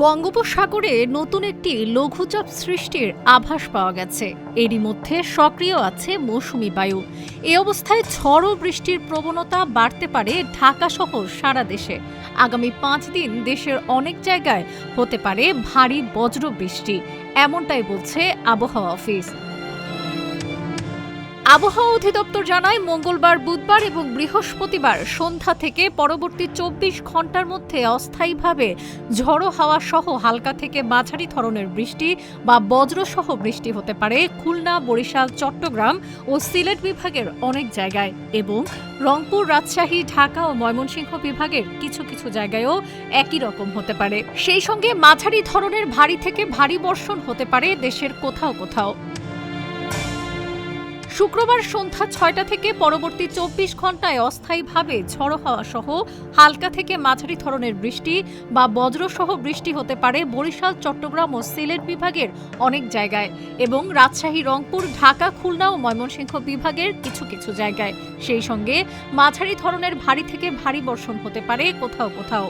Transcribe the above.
বঙ্গোপসাগরে নতুন একটি লঘুচাপ সৃষ্টির আভাস পাওয়া গেছে। এরই মধ্যে সক্রিয় আছে মৌসুমী বায়ু। এই অবস্থায় ঝড় ও বৃষ্টির প্রবণতা বাড়তে পারে ঢাকা সহ সারা দেশে। আগামী 5 দিন দেশের অনেক জায়গায় হতে পারে ভারী বজ্র বৃষ্টি, এমনটাই বলছে আবহাওয়া অফিস। আবহাওয়া অধিদপ্তর জানায়, মঙ্গলবার, বুধবার এবং বৃহস্পতিবার সন্ধ্যা থেকে পরবর্তী 24 ঘন্টার মধ্যে অস্থায়ীভাবে ঝড়ো হাওয়া সহ হালকা থেকে মাঝারি ধরনের বৃষ্টি বা বজ্রসহ বৃষ্টি হতে পারে খুলনা, বরিশাল, চট্টগ্রাম ও সিলেট বিভাগের অনেক জায়গায় এবং রংপুর, রাজশাহী, ঢাকা ও ময়মনসিংহ বিভাগের কিছু কিছু জায়গায়ও একই রকম হতে পারে। সেই সঙ্গে মাঝারি ধরনের ভারী থেকে ভারী বর্ষণ হতে পারে দেশের কোথাও কোথাও। শুক্রবার সন্ধ্যা 6টা থেকে পরবর্তী 24 ঘন্টায় অস্থায়ীভাবে ঝড়ো হাওয়া সহ হালকা থেকে মাঝারি ধরনের বৃষ্টি বা বজ্রসহ বৃষ্টি হতে পারে বরিশাল, চট্টগ্রাম ও সিলেট বিভাগের অনেক জায়গায় এবং রাজশাহী, রংপুর, ঢাকা, খুলনা ও ময়মনসিংহ বিভাগের কিছু কিছু জায়গায়। সেই সঙ্গে মাঝারি ধরনের ভারী থেকে ভারী বর্ষণ হতে পারে কোথাও কোথাও।